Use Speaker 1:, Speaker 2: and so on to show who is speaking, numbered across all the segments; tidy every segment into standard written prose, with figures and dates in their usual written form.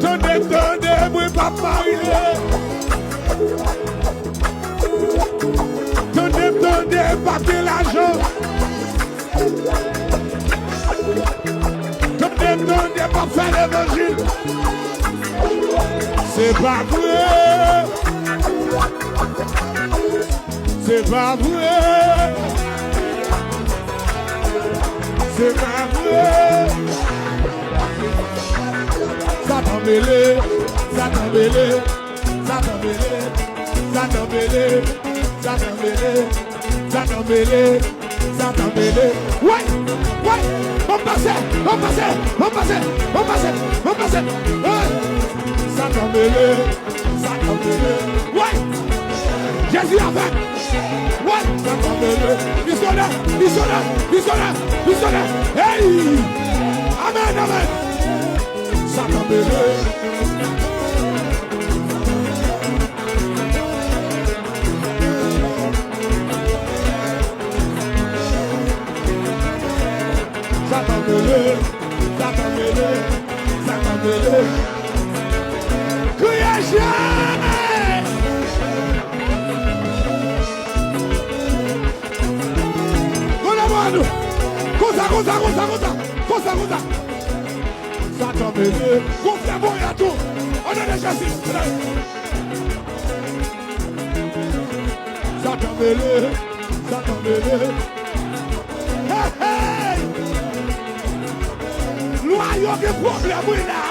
Speaker 1: Tenez, moi, papa, tenez, papier l'argent. Tenez, pas faire l'évangile. C'est pas vrai. C'est pas vrai. C'est pas vrai. Ça t'embêlé, ça t'embêlé, ça t'embêlé, ça t'embêlé, ça t'embêlé, ça t'embêlé, ça t'embêlé. Ouais, ouais, on passe, on passe, on passe, on passe, on passe. Ça t'embêlé, ça t'embêlé. Ouais, Jésus avec. Ouais, ça t'embêlé. Ils sont là, ils sont là, ils sont là, ils sont là. Hey, amen, amen. Ça t'embêlé. Ça t'embêlé, ça t'embêlé, ça t'embêlé. Criez-je! Voilà-moi-nous! Cosa. Ça t'embêlé. Confie à moi et à tout. On est déjà ici. Ça t'embêlé, ça t'embêlé. Hey, hey! Loyaux des problèmes, oui, là.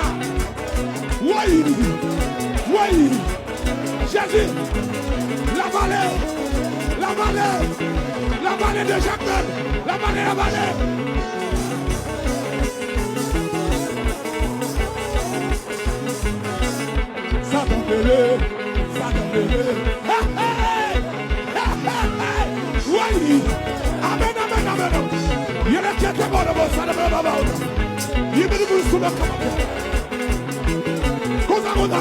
Speaker 1: Oui. Jésus, la vallée de Jacques, la vallée. Ça t'embêlé. Oui. Amen. Il y a qui est bon, ça ne va pas. Il me dit sous le camp. Cosa.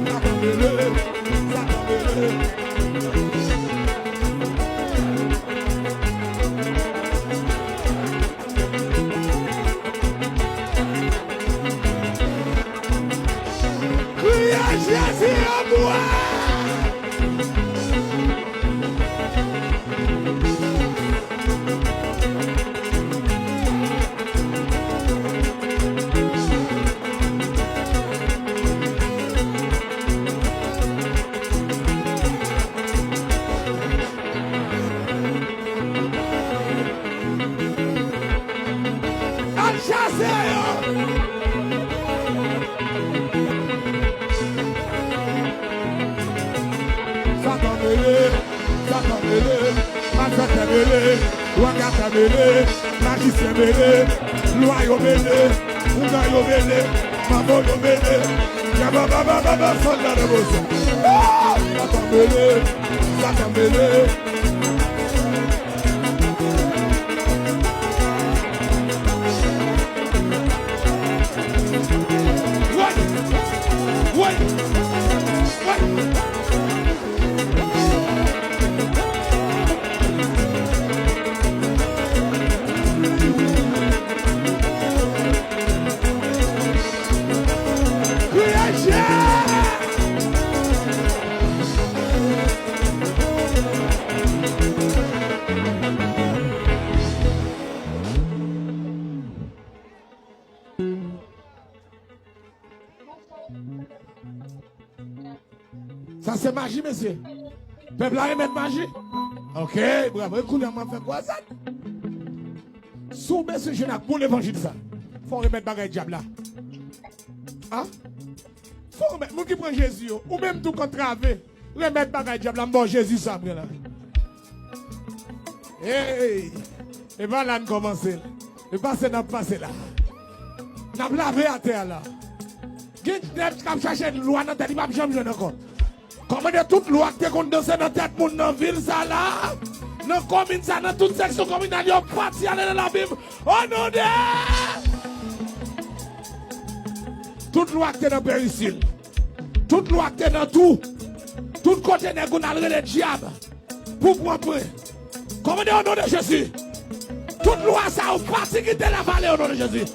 Speaker 1: Ça t'embêlé. Jésus à moi. Wakata belé, magicien belé, loyaux belé, ougayo belé, maboyo belé, yababa soldat de bosso. Satan belé. Ouais. Ça c'est magie, monsieur. Peuple a remettre magie. Ok, bravo. Écoutez, on va faire quoi ça? Sous monsieur jeune pour l'évangile ça. Faut remettre bagaille diable là. Hein? Faut remettre, moi qui prend Jésus, ou même tout contravé, remettre bagaille diable là, bon Jésus ça après là. Hey! Et voilà, on commence. Et passer dans le passé là. On a lavé à terre là. Qui a cherché une loi dans la tête, il va jamais encore. Comment de toute loi qui est condensée dans la tête pour dans la ville ça là? Dans la commune ça, dans toute section communale, il y a parti aller dans la Bible. Oh non de! Toute loi qui est dans le péricile. Toute loi qui est dans tout. Tout côté n'est qu'on a le diable. Pour prendre. Comment de au nom de Jésus? Toute loi ça, au parti qui est la vallée au nom de Jésus.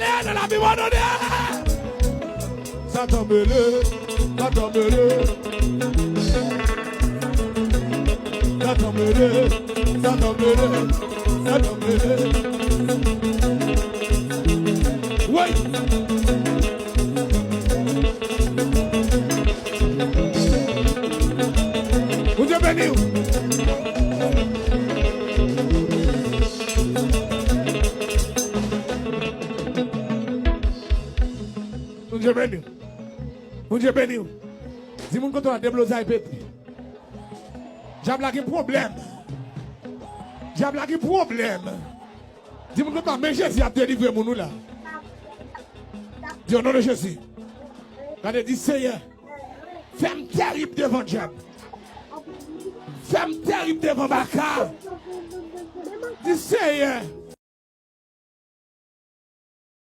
Speaker 1: aller dans la vie bonhonnée. Satan mêlé, Satan mêlé. Satan mêlé, Satan mêlé, Satan mêlé. Oui. Vous êtes bénis. Vous êtes bénis. Vous êtes bénis. Dis-moi quand on a déblosé et pété. J'ai un problème. J'ai un problème. Dis-moi quand on a Jésus a délivré mon nous là. Dis au nom de Jésus. Quand dit Seigneur, femme terrible devant Diable. Femme terrible devant Bakar. Dis Seigneur.